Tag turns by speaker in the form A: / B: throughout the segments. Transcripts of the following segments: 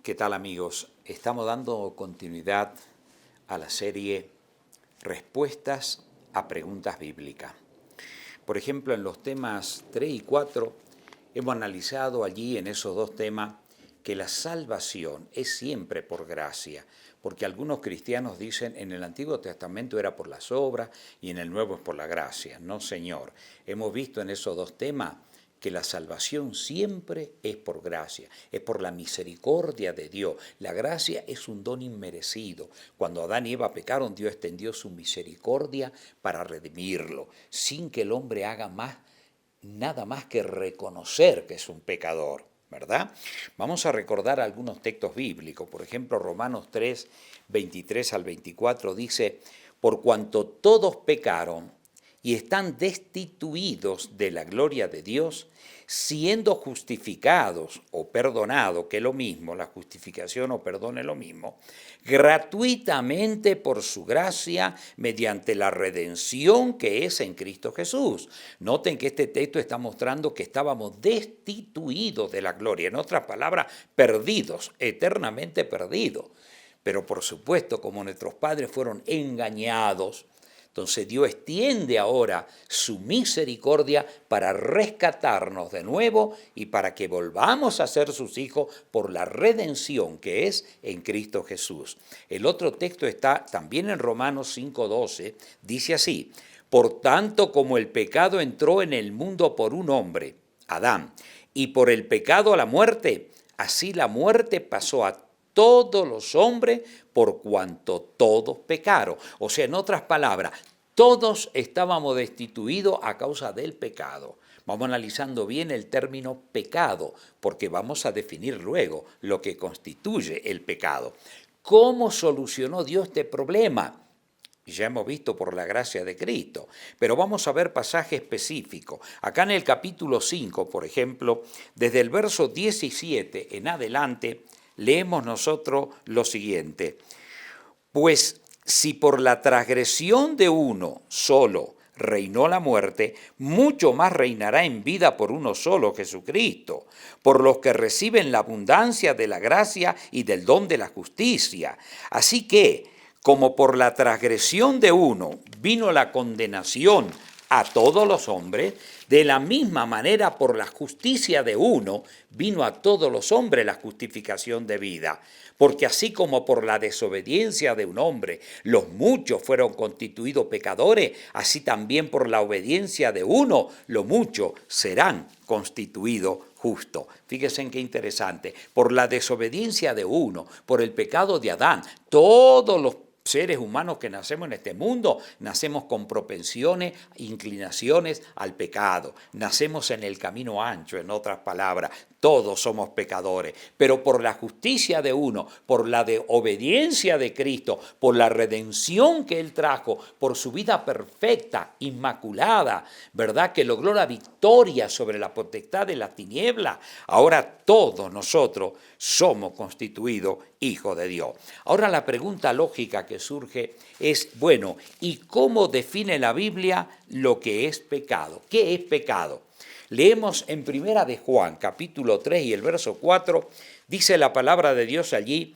A: ¿Qué tal, amigos? Estamos dando continuidad a la serie Respuestas a Preguntas Bíblicas. Por ejemplo, en los temas 3 y 4 hemos analizado allí en esos dos temas que la salvación es siempre por gracia, porque algunos cristianos dicen en el Antiguo Testamento era por las obras y en el Nuevo es por la gracia. No, señor. Hemos visto en esos dos temas que la salvación siempre es por gracia, es por la misericordia de Dios. La gracia es un don inmerecido. Cuando Adán y Eva pecaron, Dios extendió su misericordia para redimirlo, sin que el hombre haga nada más que reconocer que es un pecador, ¿verdad? Vamos a recordar algunos textos bíblicos. Por ejemplo, Romanos 3, 23 al 24 dice: por cuanto todos pecaron y están destituidos de la gloria de Dios, siendo justificados o perdonados, que es lo mismo, la justificación o perdón es lo mismo, gratuitamente por su gracia, mediante la redención que es en Cristo Jesús. Noten que este texto está mostrando que estábamos destituidos de la gloria, en otras palabras, perdidos, eternamente perdidos. Pero por supuesto, como nuestros padres fueron engañados, entonces Dios extiende ahora su misericordia para rescatarnos de nuevo y para que volvamos a ser sus hijos por la redención que es en Cristo Jesús. El otro texto está también en Romanos 5:12, dice así: por tanto, como el pecado entró en el mundo por un hombre, Adán, y por el pecado a la muerte, así la muerte pasó a todos los hombres por cuanto todos pecaron. O sea, en otras palabras, todos estábamos destituidos a causa del pecado. Vamos analizando bien el término pecado, porque vamos a definir luego lo que constituye el pecado. ¿Cómo solucionó Dios este problema? Ya hemos visto por la gracia de Cristo, pero vamos a ver pasaje específico. Acá en el capítulo 5, por ejemplo, desde el verso 17 en adelante, leemos nosotros lo siguiente: pues si por la transgresión de uno solo reinó la muerte, mucho más reinará en vida por uno solo, Jesucristo, por los que reciben la abundancia de la gracia y del don de la justicia. Así que, como por la transgresión de uno vino la condenación a todos los hombres, de la misma manera por la justicia de uno vino a todos los hombres la justificación de vida. Porque así como por la desobediencia de un hombre los muchos fueron constituidos pecadores, así también por la obediencia de uno los muchos serán constituidos justos. Fíjense en qué interesante. Por la desobediencia de uno, por el pecado de Adán, todos los seres humanos que nacemos en este mundo, nacemos con propensiones, inclinaciones al pecado. Nacemos en el camino ancho, en otras palabras. Todos somos pecadores, pero por la justicia de uno, por la obediencia de Cristo, por la redención que Él trajo, por su vida perfecta, inmaculada, ¿verdad? Que logró la victoria sobre la potestad de la tiniebla. Ahora todos nosotros somos constituidos hijos de Dios. Ahora la pregunta lógica que surge es, bueno, ¿y cómo define la Biblia lo que es pecado? ¿Qué es pecado? Leemos en Primera de Juan, capítulo 3 y el verso 4, dice la palabra de Dios allí: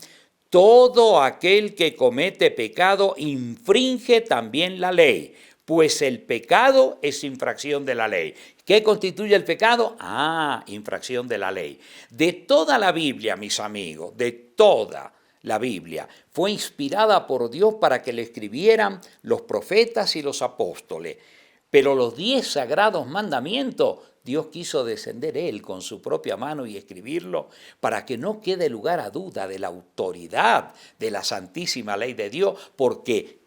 A: todo aquel que comete pecado infringe también la ley, pues el pecado es infracción de la ley. ¿Qué constituye el pecado? Infracción de la ley. De toda la Biblia, mis amigos, de toda la Biblia, fue inspirada por Dios para que le escribieran los profetas y los apóstoles. Pero los 10 sagrados mandamientos, Dios quiso descender Él con su propia mano y escribirlo para que no quede lugar a duda de la autoridad de la santísima ley de Dios, porque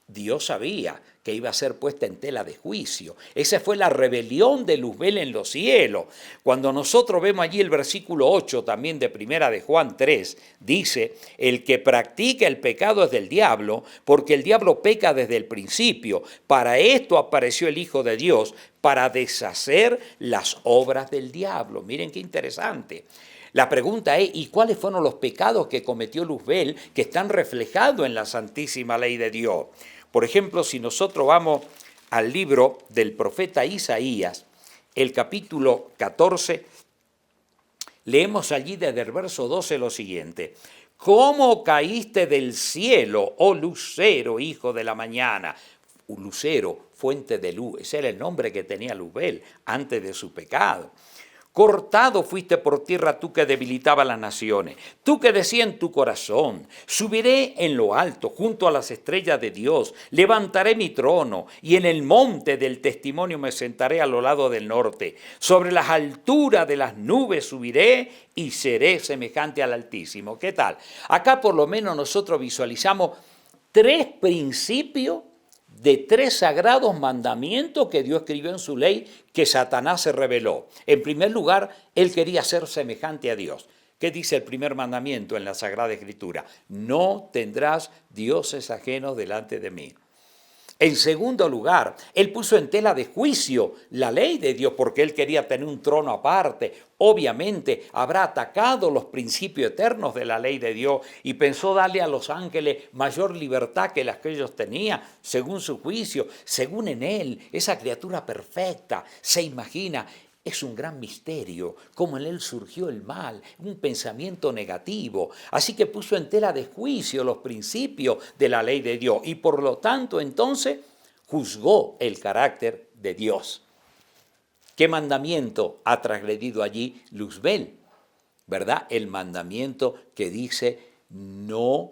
A: Dios sabía que iba a ser puesta en tela de juicio. Esa fue la rebelión de Luzbel en los cielos. Cuando nosotros vemos allí el versículo 8 también de Primera de Juan 3, dice: el que practica el pecado es del diablo, porque el diablo peca desde el principio. Para esto apareció el Hijo de Dios, para deshacer las obras del diablo. Miren qué interesante. La pregunta es, ¿y cuáles fueron los pecados que cometió Luzbel que están reflejados en la santísima ley de Dios? Por ejemplo, si nosotros vamos al libro del profeta Isaías, el capítulo 14, Leemos allí desde el verso 12 lo siguiente. ¿Cómo caíste del cielo, oh lucero, hijo de la mañana? Un lucero, fuente de luz. Ese era el nombre que tenía Luzbel antes de su pecado. Cortado fuiste por tierra tú que debilitaba las naciones, tú que decías en tu corazón, subiré en lo alto junto a las estrellas de Dios, levantaré mi trono y en el monte del testimonio me sentaré a lo lado del norte. Sobre las alturas de las nubes subiré y seré semejante al Altísimo. ¿Qué tal? Acá por lo menos nosotros visualizamos tres principios de tres sagrados mandamientos que Dios escribió en su ley que Satanás se reveló. En primer lugar, él quería ser semejante a Dios. ¿Qué dice el primer mandamiento en la Sagrada Escritura? No tendrás dioses ajenos delante de mí. En segundo lugar, él puso en tela de juicio la ley de Dios porque él quería tener un trono aparte. Obviamente habrá atacado los principios eternos de la ley de Dios y pensó darle a los ángeles mayor libertad que las que ellos tenían, según su juicio, según en él, esa criatura perfecta se imagina. Es un gran misterio cómo en él surgió el mal, un pensamiento negativo. Así que puso en tela de juicio los principios de la ley de Dios y por lo tanto entonces juzgó el carácter de Dios. ¿Qué mandamiento ha transgredido allí Luzbel? ¿Verdad? El mandamiento que dice no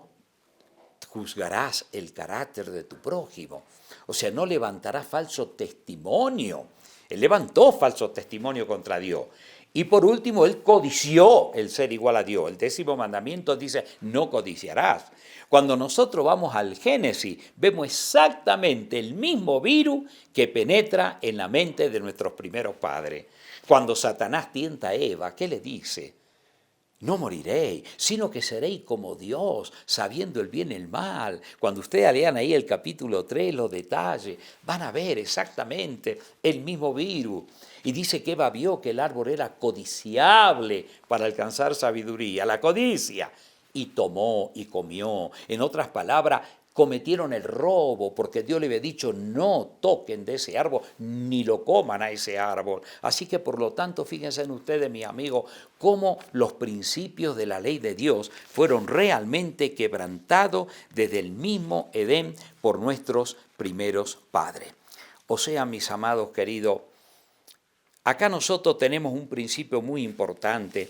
A: juzgarás el carácter de tu prójimo. O sea, no levantarás falso testimonio. Él levantó falso testimonio contra Dios. Y por último, él codició el ser igual a Dios. El 10º mandamiento dice, no codiciarás. Cuando nosotros vamos al Génesis, vemos exactamente el mismo virus que penetra en la mente de nuestros primeros padres. Cuando Satanás tienta a Eva, ¿qué le dice? No moriréis, sino que seréis como Dios, sabiendo el bien y el mal. Cuando ustedes lean ahí el capítulo 3, los detalles, van a ver exactamente el mismo virus. Y dice que Eva vio que el árbol era codiciable para alcanzar sabiduría, la codicia. Y tomó y comió. En otras palabras, cometieron el robo porque Dios le había dicho no toquen de ese árbol ni lo coman a ese árbol. Así que por lo tanto fíjense en ustedes, mis amigos, cómo los principios de la ley de Dios fueron realmente quebrantados desde el mismo Edén por nuestros primeros padres. O sea, mis amados queridos, acá nosotros tenemos un principio muy importante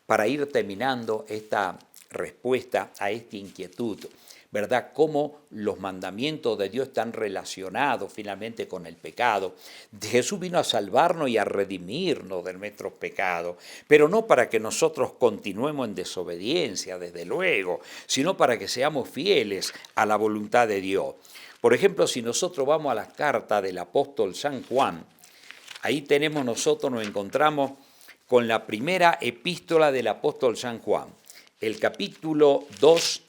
A: para ir terminando esta respuesta a esta inquietud. ¿Verdad? Cómo los mandamientos de Dios están relacionados finalmente con el pecado. Jesús vino a salvarnos y a redimirnos de nuestros pecados, pero no para que nosotros continuemos en desobediencia, desde luego, sino para que seamos fieles a la voluntad de Dios. Por ejemplo, si nosotros vamos a la carta del apóstol San Juan, ahí nos encontramos con la primera epístola del apóstol San Juan, el capítulo 2,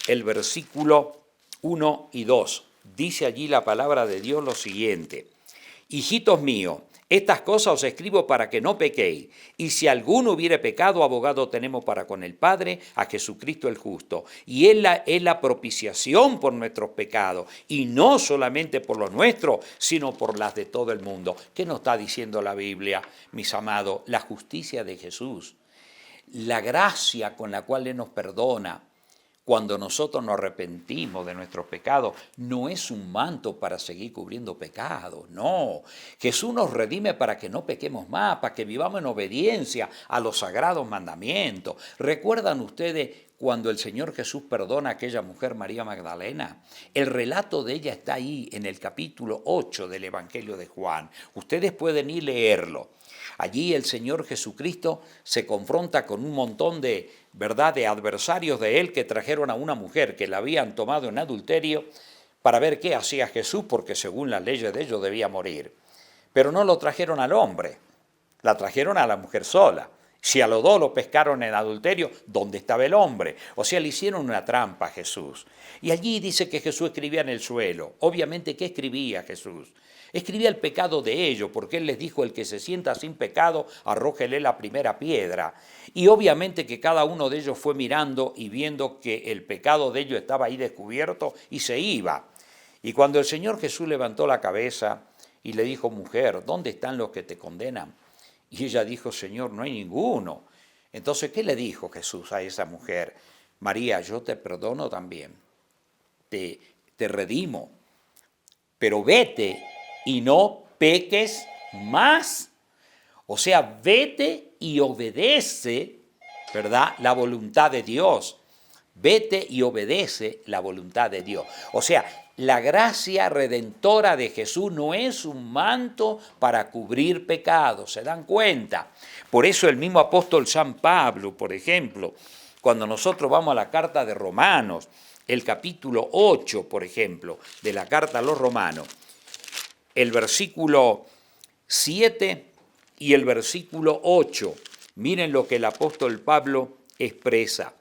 A: el versículo 1 y 2. Dice allí la palabra de Dios lo siguiente. Hijitos míos, estas cosas os escribo para que no pequéis. Y si alguno hubiere pecado, abogado tenemos para con el Padre, a Jesucristo el justo. Y Él es la propiciación por nuestros pecados. Y no solamente por los nuestros, sino por las de todo el mundo. ¿Qué nos está diciendo la Biblia, mis amados? La justicia de Jesús. La gracia con la cual Él nos perdona. Cuando nosotros nos arrepentimos de nuestros pecados, no es un manto para seguir cubriendo pecados, no. Jesús nos redime para que no pequemos más, para que vivamos en obediencia a los sagrados mandamientos. ¿Recuerdan ustedes cuando el Señor Jesús perdona a aquella mujer María Magdalena? El relato de ella está ahí en el capítulo 8 del Evangelio de Juan. Ustedes pueden ir a leerlo. Allí el Señor Jesucristo se confronta con un montón de adversarios de él que trajeron a una mujer que la habían tomado en adulterio para ver qué hacía Jesús, porque según las leyes de ellos debía morir. Pero no lo trajeron al hombre, la trajeron a la mujer sola. Si a los dos lo pescaron en adulterio, ¿dónde estaba el hombre? O sea, le hicieron una trampa a Jesús. Y allí dice que Jesús escribía en el suelo. Obviamente, ¿qué escribía Jesús? Escribía el pecado de ellos, porque Él les dijo, el que se sienta sin pecado, arrójele la primera piedra. Y obviamente que cada uno de ellos fue mirando y viendo que el pecado de ellos estaba ahí descubierto y se iba. Y cuando el Señor Jesús levantó la cabeza y le dijo, mujer, ¿dónde están los que te condenan? Y ella dijo, Señor, no hay ninguno. Entonces, ¿qué le dijo Jesús a esa mujer? María, yo te perdono también, te redimo, pero vete y no peques más. O sea, vete y obedece, ¿verdad?, la voluntad de Dios. Vete y obedece la voluntad de Dios. O sea, la gracia redentora de Jesús no es un manto para cubrir pecados, ¿se dan cuenta? Por eso el mismo apóstol San Pablo, por ejemplo, cuando nosotros vamos a la carta de Romanos, el capítulo 8, por ejemplo, de la carta a los Romanos, el versículo 7 y el versículo 8, miren lo que el apóstol Pablo expresa.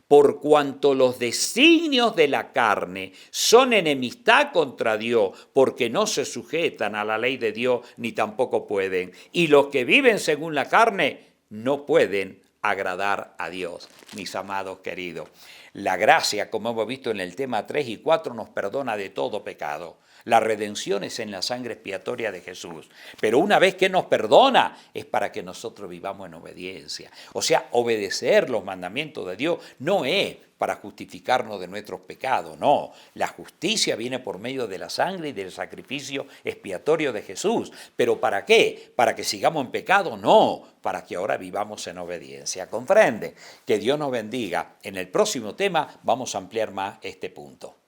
A: Por cuanto los designios de la carne son enemistad contra Dios, porque no se sujetan a la ley de Dios, ni tampoco pueden. Y los que viven según la carne no pueden agradar a Dios, mis amados queridos. La gracia, como hemos visto en el tema 3 y 4, nos perdona de todo pecado. La redención es en la sangre expiatoria de Jesús. Pero una vez que nos perdona, es para que nosotros vivamos en obediencia. O sea, obedecer los mandamientos de Dios no es para justificarnos de nuestros pecados, no. La justicia viene por medio de la sangre y del sacrificio expiatorio de Jesús. ¿Pero para qué? ¿Para que sigamos en pecado? No, para que ahora vivamos en obediencia. ¿Comprende? Que Dios nos bendiga. En el próximo tema vamos a ampliar más este punto.